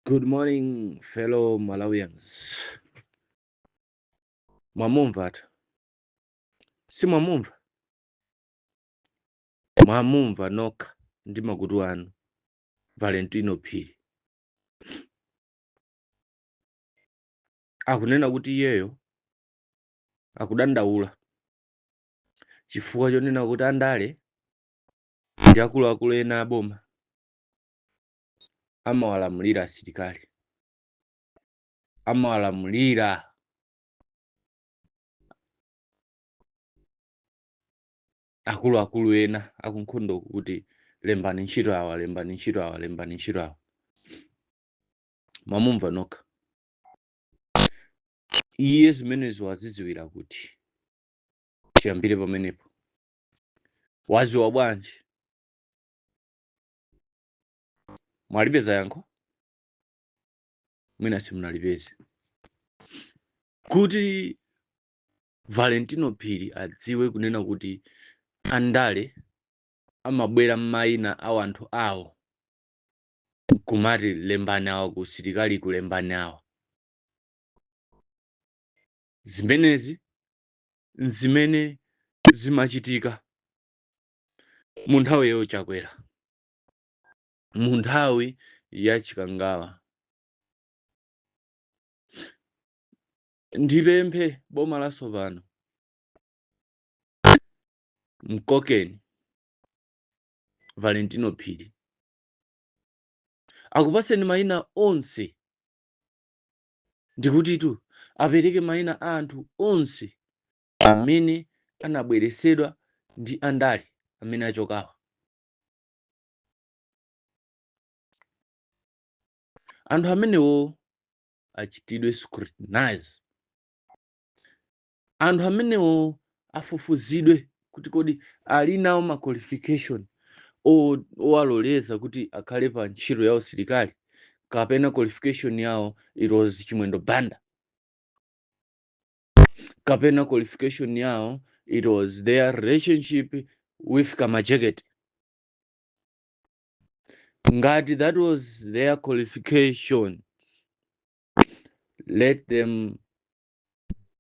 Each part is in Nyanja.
Good morning, fellow Malawians. Mwamumva atu? Si mwamumva? Mwamumva nokha ndi makutu anu. Valentino Phiri akunena kuti iyeyo akudandaula chifukwa chonena kuti andale ndi akuluakulu ena aboma amawalamulira asilikali, amawalamulira akuluakulu ena akunkhondo kuti lembani ntchito awa, lembani ntchito awa, lembani ntchito awa. Mwamumva nokha. Iye zimenezo waziziwira kuti tiyambire pamenepo. Waziwa bwanji? Mwalipeza yankho? Mwina simunalipeze. Kuti Valentino Phiri adziwe kunena kuti andale amabwera m'mayina a anthu awo kumati lembani awa ku silikali kulembani awa. Zimenezi nzimene zimachitika mu nthawi yochakwera, mu nthawi ya chikangawa. Ndipemphe boma la Sopano mkokeni Valentino Phiri akupaseni mayina onse, ndikutitu apereke mayina a anthu onse amene anabweresedwa ndi andale amene achokawa. Anthu amenewo achitidwe scrutinize, anthu amenewo afufuzidwe kuti kodi ali nawo ma qualification owaloleza kuti akhale pa ntchito ya usilikali, kapena qualification yawo it was chimwendo banda, kapena qualification yawo it was their relationship with Kamajekete. Ngati that was their qualification, let them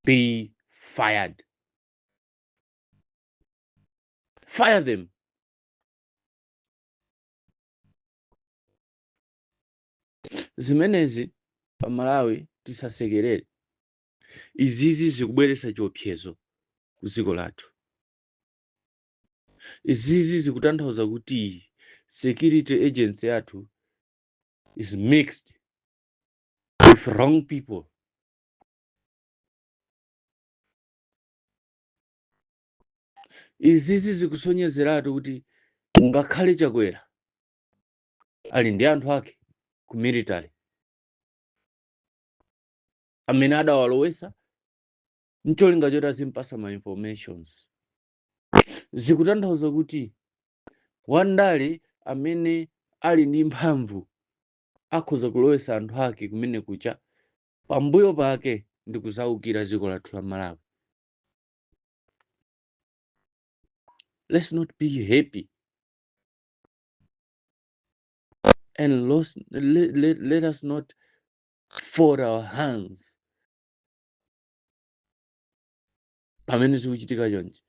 be fired. Fire them. Zimenezi pa Malawi tisasekerere. Izizi zikubweretsa chiopsezo ku dziko lathu. Izizi zikutanthauza kuti security agency yathu is mixed with wrong people. Izizi zikusonyezeratu kuti ngakhale chakwera ali ndi anthu ake ku military amene adawalowesa ncholinga choti azimpasa ma informations. Zikutanthauza kuti wandale amene ali ndi mphamvu akhoza kulowesa anthu ake kumene kucha, pambuyo pake ndi kuzaukira dziko lathu la Malawi. Let's not be happy and let us not fold our hands pamene zikuchitika chonchi.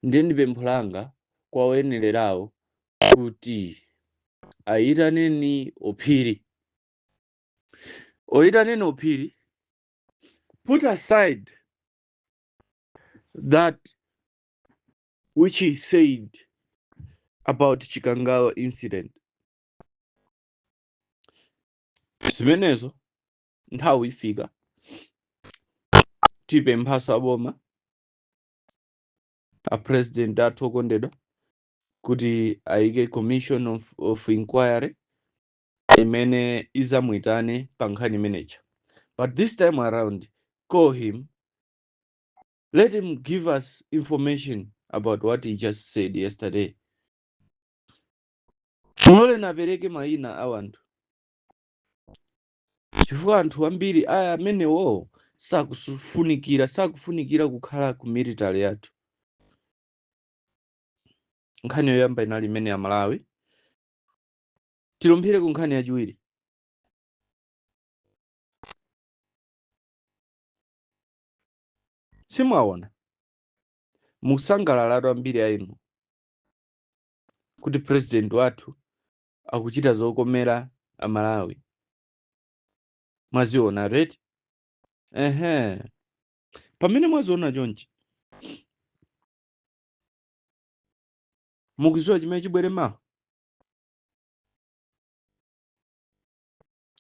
Ndiye ndi pempho langa kwa oyenererawo kuti ayitaneni Ophiri. Oyitaneni Ophiri, put aside that which he said about Chikangawa incident. Zimenezo nthawi ifika tipemphaso aboma a president athu okondedwa kuti ayike commission of inquiry imene izamuyitane pa nkhani imenecha. But this time around, call him, let him give us information about what he just said yesterday. Mulole napereke mayina a anthu, chifukwa anthu ambiri aya amenewo sakufunikira kukhala ku military yathu. Nkhani yoyamba inali imene ya Malawi. Tilumphire ku nkhani yachiwiri. simwaona musangalala ambiri ainu kuti president wathu akuchita zokomera amalawi, mwaziona right? Pamene mwaziona chonchi mukuziwa chimene chibwere mawa,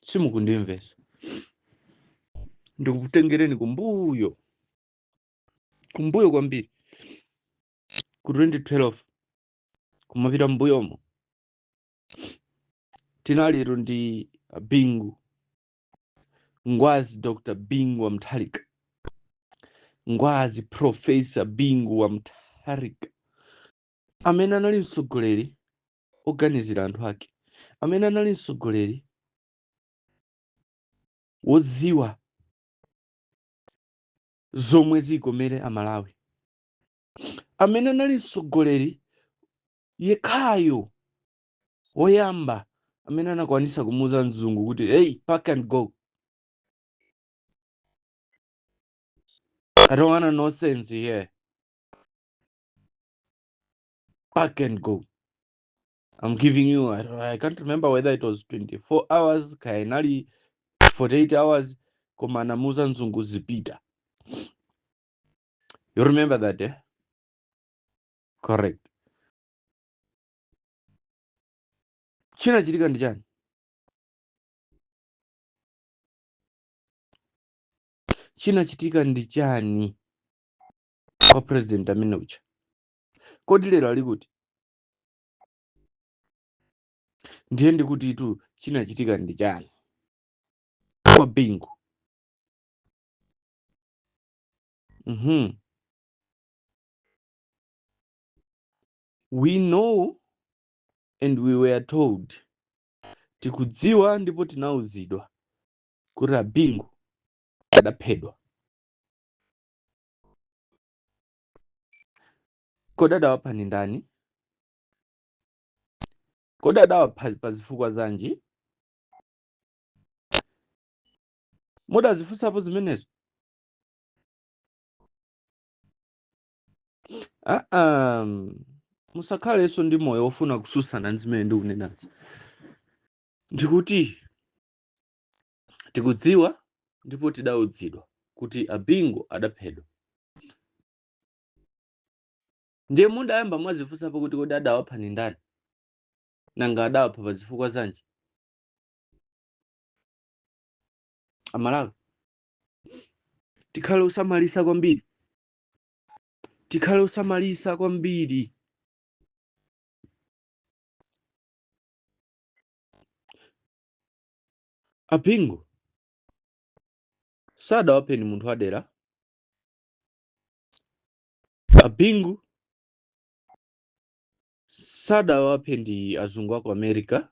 simukundimvesa. Ndikukutengereni kumbuyo kwambiri ku 2012 kumapita mbuyomo tinalitu ndi Bingu Ngwazi, Dr. Bingu wa Mutharika, Ngwazi Professor Bingu wa Mutharika, amene anali mtsogoleri oganizira anthu ake, amene anali mtsogoleri wodziwa zomwe zikomere amalawi, amene anali mtsogoleri yekhayo woyamba amene anakwanisa kumuuza mzungu kuti hey, pack and go. I don't want nonsense here. Pack and go. I'm giving you, I can't remember whether it was 24 hours, kainali 48 hours, koma anamuuza mzungu zipita. You remember that, eh? Correct. Chinachitika ndi chani? Chinachitika ndi chani kwa president amene ucha? Kodi lero ali kuti? Ndiye ndikuti itu chinachitika ndi chani kwa Bingu? We know and we were told, tikudziwa ndipo tinauzidwa kuti Bingu adaphedwa. Kodi adawapha ni ndani? Kodi adawapha pa zifukwa zanji? Mudazifunsapo zimenezo? Musakhalenso ndi moyo wofuna kususana ndi zimene ndikunenazi. Ndikuti tikudziwa ndipo tidaudzidwa kuti Bingu adaphedwa. Ndiye mudayamba mwazifunsapo kuti kodi adawapha ni ndani? Nanga adawapha pa zifukwa zanji? Amalawi, tikhale osamalisa kwambiri. Tikhale osamalisa kwambiri. Bingu sadawapheni munthu wadera. Bingu sadawaphe ndi azungu aku America.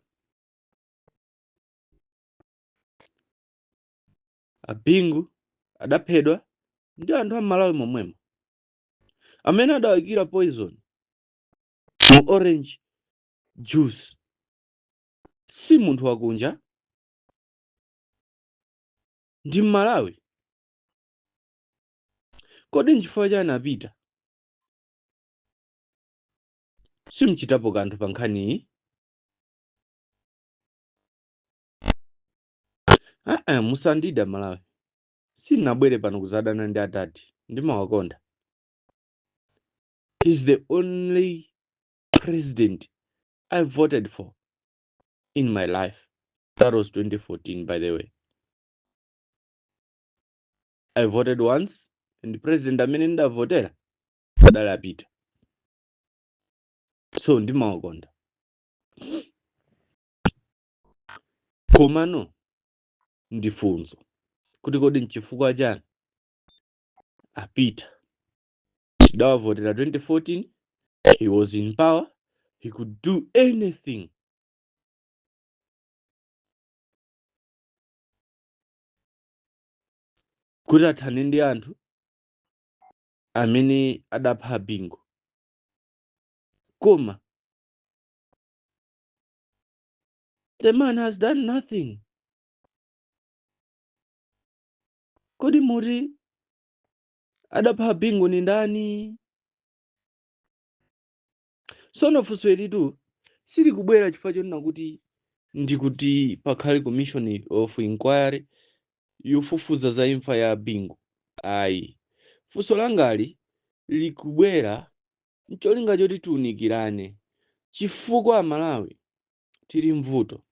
Bingu adaphedwa ndi anthu amalawi momwemo, amene adawikira poison mu orange juice. Si munthu wakunja, ndi Malawi. Kodi nchifukwa chani apita? Simchitapo kanthu pa nkhaniyi. Musandida Malawi. Sinabwere pano kuzadana ndi atati, ndimawakonda. He's the only president I voted for in my life. That was 2014, by the way. I voted once, and the president amene ndavotera sadali apita. So ndimawakonda. Komano ndifunso kuti kodi nchifukwa chani apita? Tidawavotera 2014. He was in power. He could do anything. Kuti athane ndi anthu amene adapha Bingu. Koma the man has done nothing. Kodi muti adapha Bingu ni ndani? Sono funso elitu sili kubwera chifukwa chonena kuti ndikuti pakhale commission of inquiry yofufuza za imfa ya Bingu. Ayi, funso langali likubwera ncholinga choti tiunikirane, chifukwa Malawi tili mvuto,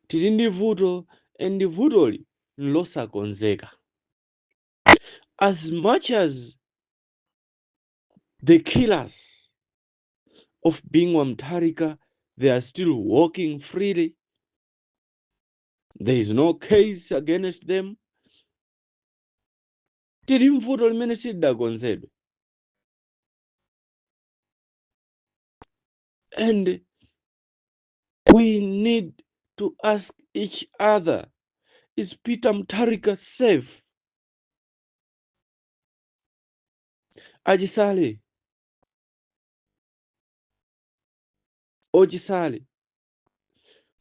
tili ndi vuto, and vutoli nlosakonzeka. As much as the killers of Bingu Mutharika, they are still walking freely, there is no case against them, tili mvuto limene silidakonzedwe. And we need to ask each other, is Peter Mutharika safe? Achisale, Ochisale,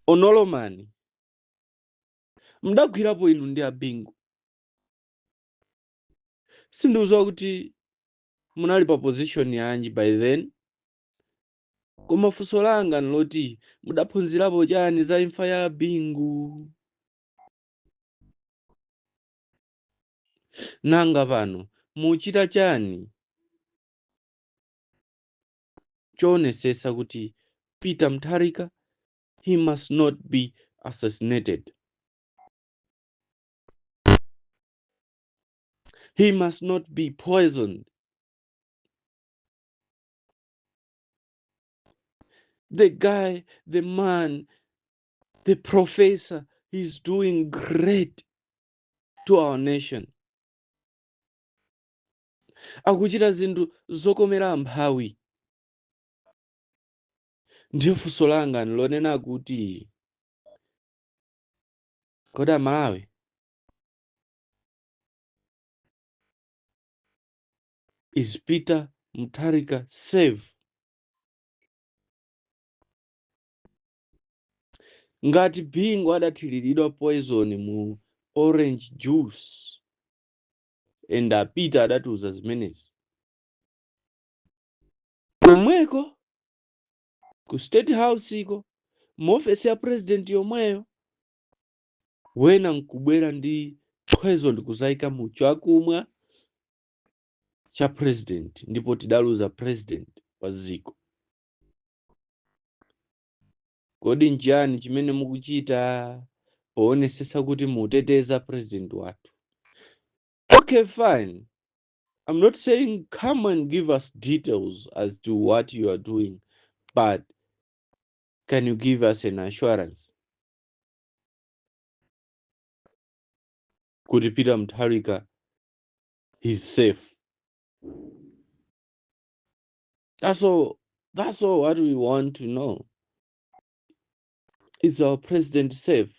Onolomani, mdagwirapo inu ndi Bingu. Sindiuza kuti munali pa position yanji by then, koma funso langa nloti mudaphunzirapo chani za imfa ya Bingu? Nanga pano muchita chani chonesesa kuti Peter Mutharika, he must not be assassinated, he must not be poisoned? The guy, the man, the professor, he's doing great to our nation. Akuchita zinthu zokomera mphawi. Ndiye funso langa nilonena kuti kodi Malawi is Peter Mutharika safe? Ngati Bingu adathiriridwa poison mu orange juice and Peter adatiuza zimenezi, komweko ku State House iko mu office ya president yomweyo, wena nkubwera ndi poison kuzayika mu chakumwa cha president, ndipo tidaluza president wa dziko. Kodi njani chimene mukuchita poonesesa kuti muteteza president wathu? Okay, fine. I'm not saying come and give us details as to what you are doing, but can you give us an assurance kuti Peter Mutharika is safe? That's all what we want to know. Is our president safe?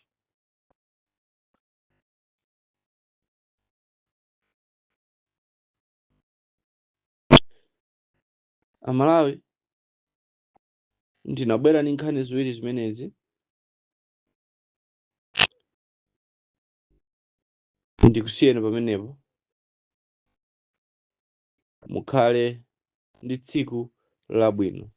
Amalawi, ndinabwera ndi nkhani ziwiri zimenezi. Ndikusiyeni pamenepo. Mukhale ndi tsiku labwino.